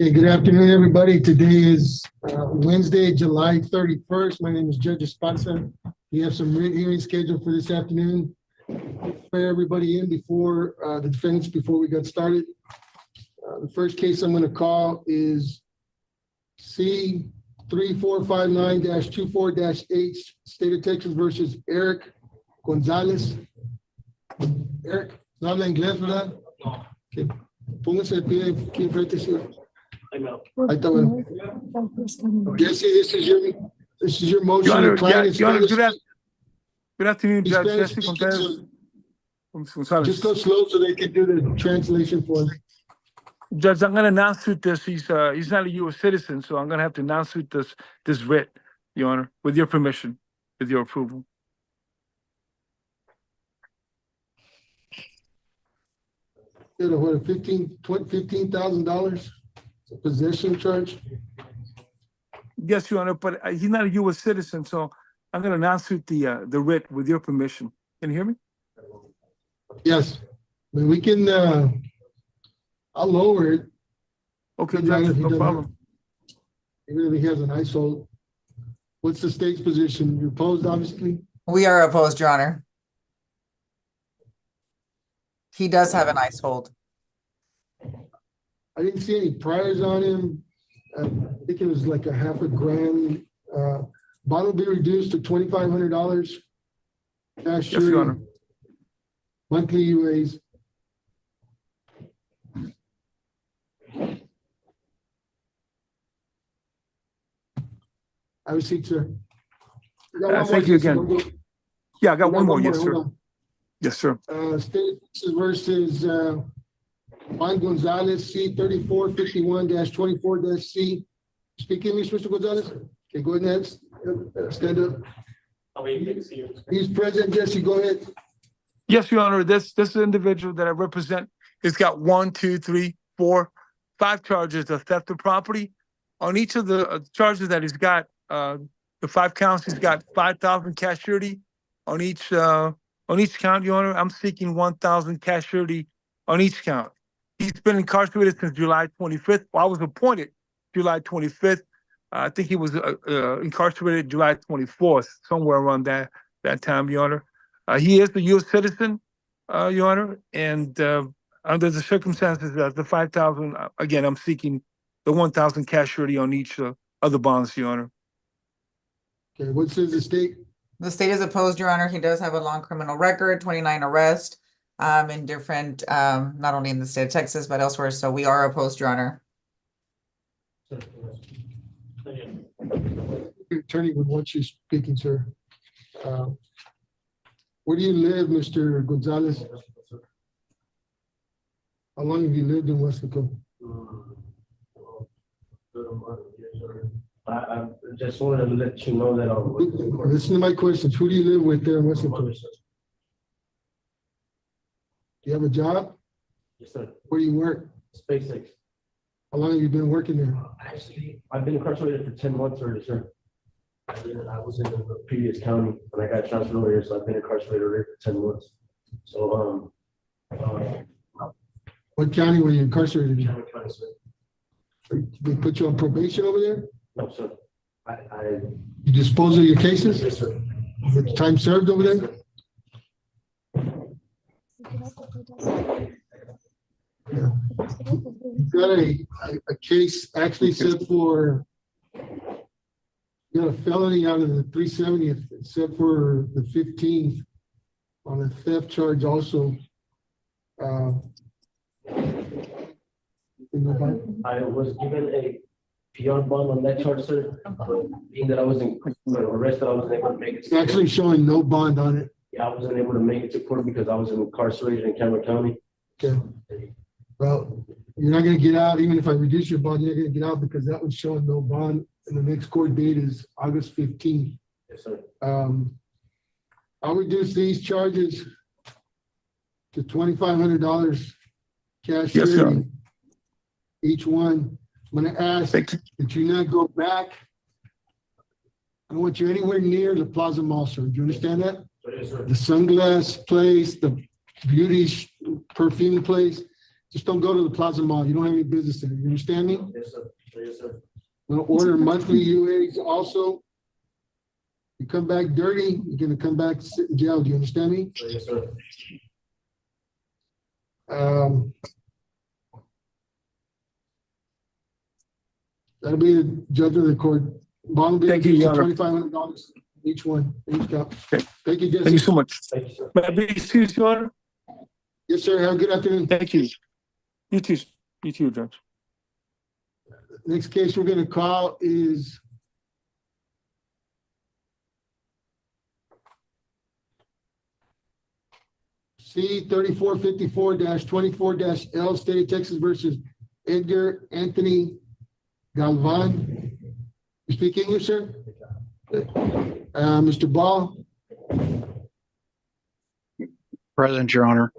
Okay, good afternoon, everybody. Today is Wednesday, July 31st. My name is Judge Esparza. We have some written hearings scheduled for this afternoon. Swear everybody in before the defense, before we got started. The first case I'm going to call is C3459-24-H, State of Texas versus Eric Gonzalez. Eric, ¿no habla inglés, verdad? No. Okay. Póngase de pie aquí enfrente, señor. I know. Ahí está bueno. Jesse, this is your motion. Your Honor, Client yeah, is Your Honor, Spanish- good afternoon, he's Judge Spanish Jesse speaking, Gonzalez. so just go slow so they can do the translation for him. Judge, I'm gonna non-suit this. He's not a U.S. citizen, so I'm gonna have to non-suit this writ, Your Honor, with your permission, with your approval. What, a $15,000 possession charge? Yes, Your Honor, but he's not a U.S. citizen, so I'm gonna non-suit the writ with your permission. Can you hear me? Yes. I mean, we can, I'll lower it. Okay, Your Honor, Judge, if he no doesn't- problem. Even if he has an ISO. What's the state's position? You're opposed, obviously? We are opposed, Your Honor. He does have an ice hold. I didn't see any priors on him. I think it was like a half a grand. Bond will be reduced to $2,500. Cash Yes, Your jury, Honor. monthly UAs. I received, sir. I got one Thank more, you Jesse. again. Don't go- Yeah, I got I one more, yes, hold sir. on. Yes, sir. State of Texas versus Juan Gonzalez, C3451-24-C. Speak English, Mr. Gonzalez? Okay, go ahead, stand up. I mean, you can see your screen. He's present, Jesse, go ahead. Yes, Your Honor, this individual that I represent has got 1, 2, 3, 4, 5 charges of theft of property. On each of the charges that he's got, the 5 counts, he's got 5,000 cash surety on each count, Your Honor. I'm seeking 1,000 cash surety on each count. He's been incarcerated since July 25th. Well, I was appointed July 25th. I think he was incarcerated July 24th, somewhere around that time, Your Honor. He is a U.S. citizen, Your Honor, and under the circumstances of the 5,000, again, I'm seeking the 1,000 cash surety on each of the bonds, Your Honor. Okay, what says the state? The state is opposed, Your Honor. He does have a long criminal record, 29 arrests, in different, not only in the state of Texas, but elsewhere. So we are opposed, Your Honor. Your attorney would want you speaking, sir. Where do you live, Mr. Gonzalez? How long have you lived in Westlaco? I just wanted to let you know that Listen to my questions. Who do you live with there in Westlaco? Do you have a job? Yes, sir. Where do you work? SpaceX. How long have you been working there? Actually, I've been incarcerated for 10 months already, sir. I was in the previous county and I got transferred over here, so I've been incarcerated already for 10 months. So, What county were you incarcerated in? county, sir. They put you on probation over there? No, sir. I, You dispose of your cases? yes, sir. The time served over there? Yeah. You got a case actually set for, you got a felony out of the 370th, set for the 15th on a theft charge also. I was given a PR bond on that charge, sir. Being that I wasn't arrested, I wasn't able to make it. It's actually showing no bond on it. Yeah, I wasn't able to make it to court because I was incarcerated in Cameron County. Okay. Well, you're not gonna get out, even if I reduce your bond, you're not gonna get out because that one's showing no bond. And the next court date is August 15th. Yes, sir. I'll reduce these charges to $2,500 cash. Yes, sir. surety. Each one. I'm gonna ask Thank you. that you not go back. I don't want you anywhere near the Plaza Mall, sir. Do you understand that? Yes, sir. The sunglass place, the beauty perfume place. Just don't go to the Plaza Mall. You don't have any business there. You understand me? Yes, sir. Yes, sir. I'm gonna order monthly UAs also. You come back dirty, you're gonna come back, sit in jail. Do you understand me? Yes, sir. That'll be the judge of the court. Bond will be Thank you, reduced Your to Honor. $2,500 each one, each count. Okay. Thank you, Thank you Jesse. so much. Thank you, sir. May I be excused, Your Honor? Yes, sir. Have a good afternoon. Thank you. You too, Judge. Next case we're gonna call is C 3454-24-L, State of Texas versus Edgar Anthony Galvan. You speak English, sir? Mr. Ball, Present, Your Honor.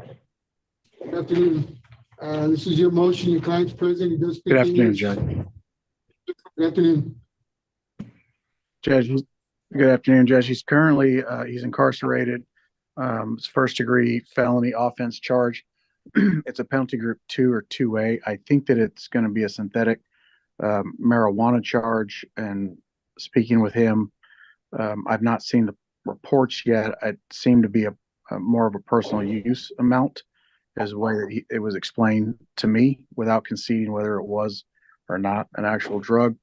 good afternoon. This is your motion. Your client's present. He does speak Good afternoon, English. Judge. Good afternoon. Good afternoon, Judge. He's currently, he's incarcerated. It's first-degree felony offense charge. It's a penalty group 2 or 2A. I think that it's going to be a synthetic marijuana charge. And speaking with him, I've not seen the reports yet. It seemed to be a more of a personal use amount, as way it was explained to me, without conceding whether it was or not an actual drug.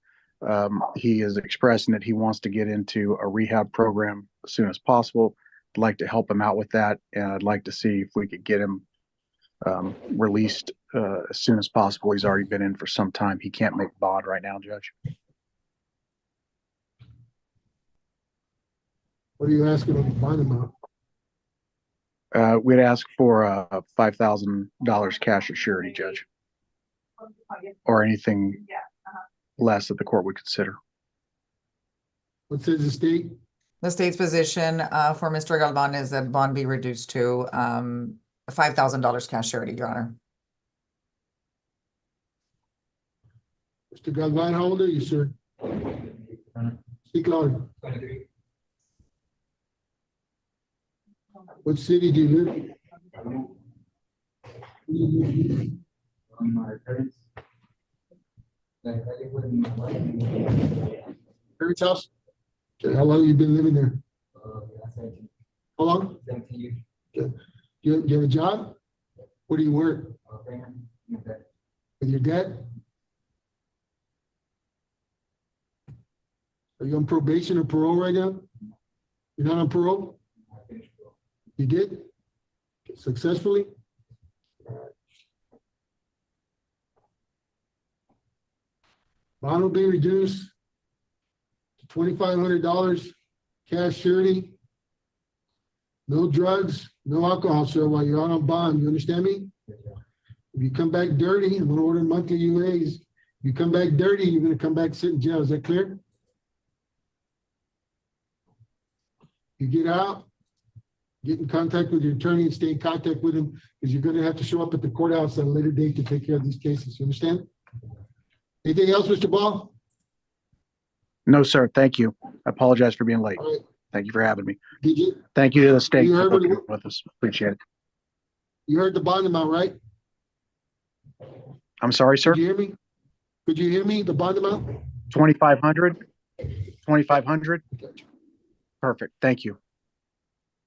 He is expressing that he wants to get into a rehab program as soon as possible. I'd like to help him out with that, and I'd like to see if we could get him released as soon as possible. He's already been in for some time. He can't make bond right now, Judge. What are you asking him to find him out? We'd ask for $5,000 cash as surety, Judge, or anything less that the court would consider. What says the state? The state's position for Mr. Galvan is that bond be reduced to $5,000 cash surety, Your Honor. Mr. Galvan, how old are you, sir? Speak louder. What city do you live in? Parents' house? Okay, how long have you been living there? How long? Okay. You have a job? Where do you work? With your dad? Are you on probation or parole right now? You're not on parole? You did? Successfully? Bond will be reduced to $2,500 cash surety. No drugs, no alcohol, sir, while you're out on bond. You understand me? If you come back dirty, I'm gonna order monthly UAs. If you come back dirty, you're gonna come back sit in jail. Is that clear? You get out, get in contact with your attorney and stay in contact with him, because you're gonna have to show up at the courthouse at a later date to take care of these cases. You understand? Anything else, Mr. Ball? No, sir. Thank you. I apologize for being late. All right. Thank you for having me. Did you, Thank you to the state You for heard what working it- with us. Appreciate it. you heard the bond amount, right? I'm sorry, sir. Could you hear me? Could you hear me, the bond amount? 2,500? 2,500? Perfect. Thank you.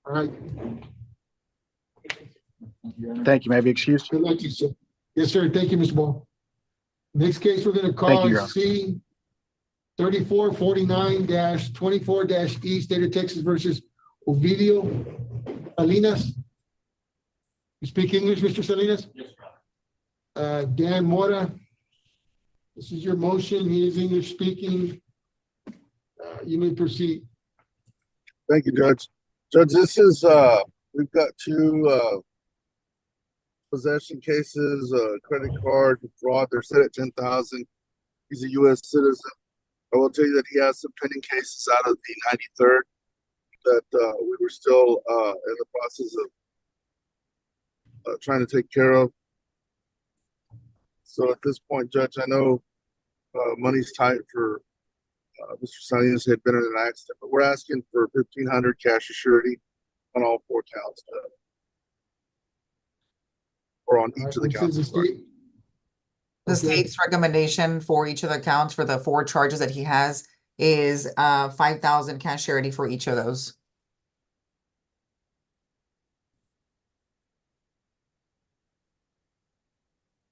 All right, Thank you. May I be excused? good luck to you, sir. Yes, sir. Thank you, Mr. Ball. Next case we're gonna Thank call you, Your is C 3449-24-E, State of Texas versus Ovidio Salinas. You speak English, Mr. Salinas? Yes, Dan Mora. This is your motion. He is English speaking. You may proceed. Thank you, Judge. Judge, this is, we've got two, possession cases, credit card fraud. They're set at 10,000. He's a U.S. citizen. I will tell you that he has some pending cases out of the 93rd that, we were still, in the process of trying to take care of. So at this point, Judge, I know, money's tight for, Mr. Salinas had been in an accident, but we're asking for 1,500 cash surety on all 4 counts. or on each of the What says counts. the state? The Okay. state's recommendation for each of the counts for the 4 charges that he has is 5,000 cash charity for each of those.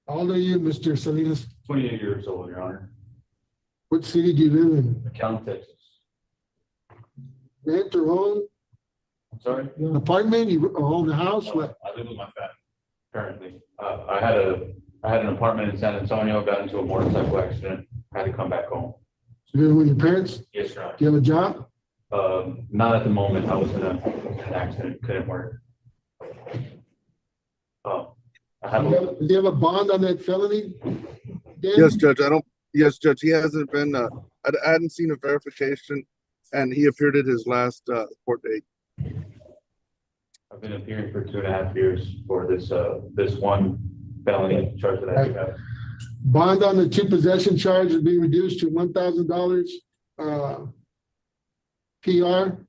How old are you, Mr. Salinas? 28 years old, Your Honor. What city do you live in? McAllen, Texas. Rent or own? I'm sorry? You have an apartment? You own a house? What? I live with my family currently. I had an apartment in San Antonio, got into a motorcycle accident, had to come back home. You live with your parents? Yes, Your Honor. Do you have a job? Not at the moment. I was in an accident, couldn't work. I have Do you have a bond on that felony? Dan? Yes, Judge, yes, Judge, he hasn't been, I hadn't seen a verification, and he appeared at his last, court date. I've been appearing for 2.5 years for this one felony charge that I do have. Bond on the 2 possession charge would be reduced to $1,000. PR.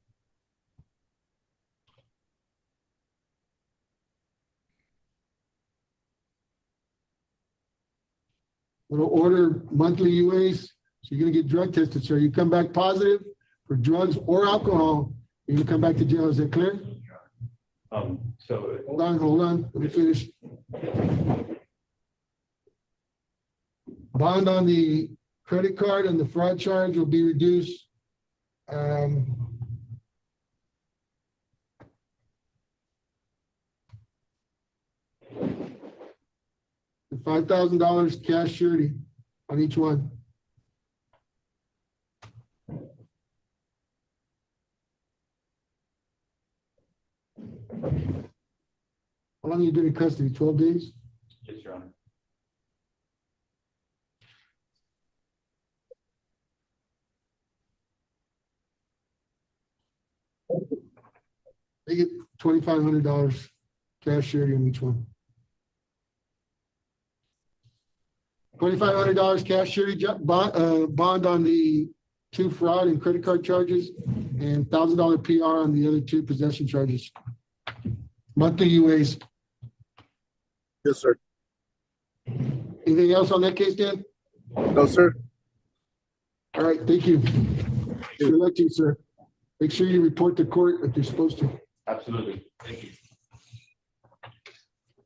We'll order monthly UAs, so you're gonna get drug tested, sir. You come back positive for drugs or alcohol, you're gonna come back to jail. Is that clear? So Hold on, let me finish. Bond on the credit card and the fraud charge will be reduced. $5,000 cash surety on each one. How long you been in custody? 12 days? yes, Your Honor. They get $2,500 cash surety on each one. $2,500 cash surety bond on the 2 fraud and credit card charges, and $1,000 PR on the other 2 possession charges. Monthly UAs. Yes, sir. Anything else on that case, Dan? No, sir. All right, thank you. Good luck to you, sir. Make sure you report to court if you're supposed to. Absolutely. Thank you.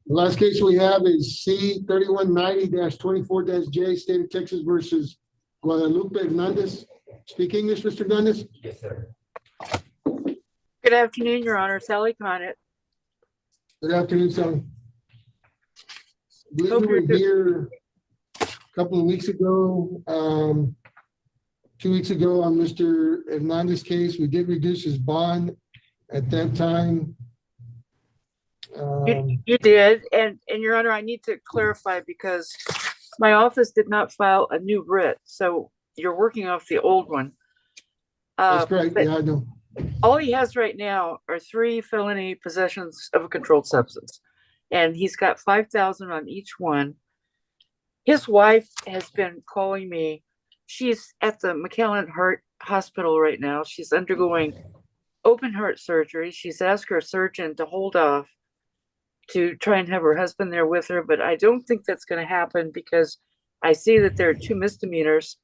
The last case we have is C 3190-24-J, State of Texas versus Guadalupe Hernandez. Speak English, Mr. Hernandez? Yes, sir. Good afternoon, Your Honor. Sally Connett. Good afternoon, Sally. I believe Hope we were you're good. here a couple of weeks ago, 2 weeks ago on Mr. Hernandez's case. We did reduce his bond at that time. You did, and Your Honor, I need to clarify because my office did not file a new writ, so you're working off the old one. That's correct, but yeah, I know. all he has right now are 3 felony possessions of a controlled substance, and he's got 5,000 on each one. His wife has been calling me. She's at the McAllen Heart Hospital right now. She's undergoing open heart surgery. She's asked her surgeon to hold off to try and have her husband there with her, but I don't think that's going to happen because I see that there are 2 misdemeanors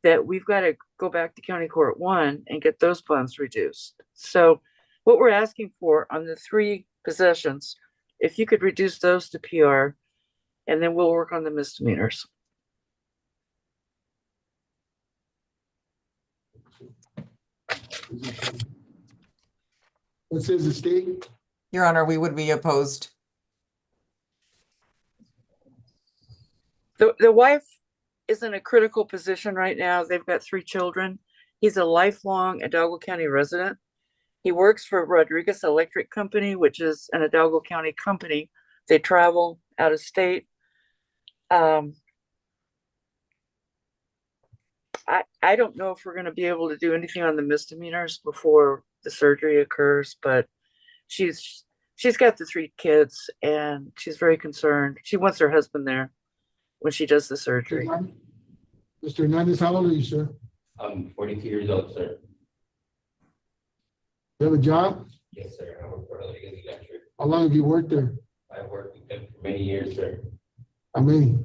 that we've got to go back to County Court 1 and get those bonds reduced. So what we're asking for on the 3 possessions, if you could reduce those to PR, and then we'll work on the misdemeanors. What says the state? Your Honor, we would be opposed. The wife is in a critical position right now. They've got 3 children. He's a lifelong Hidalgo County resident. He works for Rodriguez Electric Company, which is an Hidalgo County company. They travel out of state. I don't know if we're going to be able to do anything on the misdemeanors before the surgery occurs, but she's got the 3 kids and she's very concerned. She wants her husband there when she does the surgery. Mr. Hernandez, how old are you, sir? I'm 42 years old, sir. You have a job? Yes, sir. I work for Rodriguez Electric. How long have you worked there? I worked with them for Many years, sir. How many?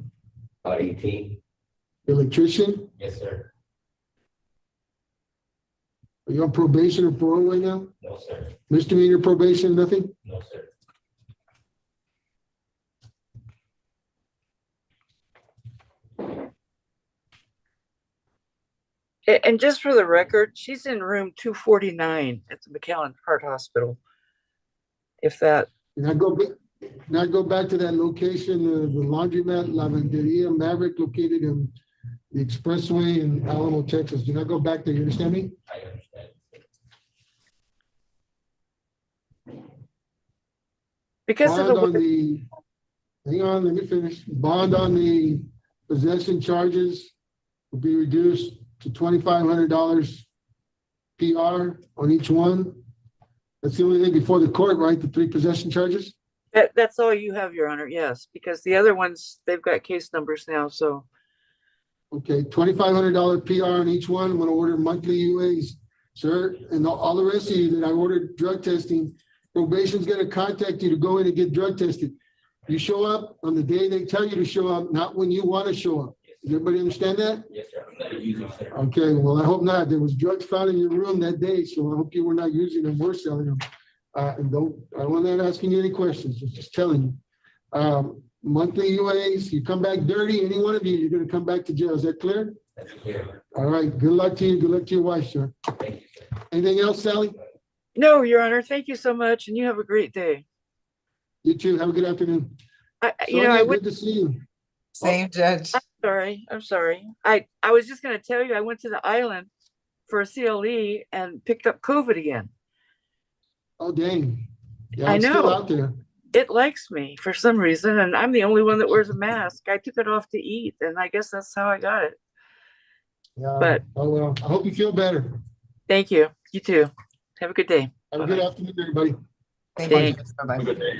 About 18. Electrician? Yes, sir. Are you on probation or parole right now? No, sir. Misdemeanor probation, nothing? No, sir. And just for the record, she's in room 249 at the McAllen Heart Hospital. If that, And I go back to that location, the laundromat, Lavanderia Maverick located in the expressway in Alamo, Texas. Do not go back there. You understand me? I understand. because of Bond the on way- the, hang on, let me finish. Bond on the possession charges will be reduced to $2,500 PR on each one. That's the only thing before the court, right? The 3 possession charges? that's all you have, Your Honor, yes, because the other ones, they've got case numbers now, so. Okay, $2,500 PR on each one. I'm gonna order monthly UAs, sir, and all the rest of you that I ordered drug testing. Probation's gonna contact you to go in and get drug tested. You show up on the day they tell you to show up, not when you wanna show up. Does everybody understand that? Yes, sir. I'm not using, sir. Okay, well, I hope not. There was drugs found in your room that day, so I hope you were not using them or selling them. And I'm not asking you any questions, just telling you. Monthly UAs, you come back dirty, any one of you, you're gonna come back to jail. Is that clear? That's clear. All right, good luck to you. Good luck to your wife, sir. Thank you, sir. Anything else, Sally? No, Your Honor, thank you so much, and you have a great day. You too. Have a good afternoon. I Sonia, went, good to see you. Same, Judge. I'm sorry. I was just gonna tell you, I went to the island for a CLE and picked up COVID again. Oh, dang. Yeah, I it's still know. out there. It likes me for some reason, and I'm the only one that wears a mask. I took it off to eat, and I guess that's how I got it. Yeah. But- Oh, well, I hope you feel better. Thank you. You too. Have a good day. Have a good afternoon, everybody. Thank you. Thanks. Bye-bye. Good day.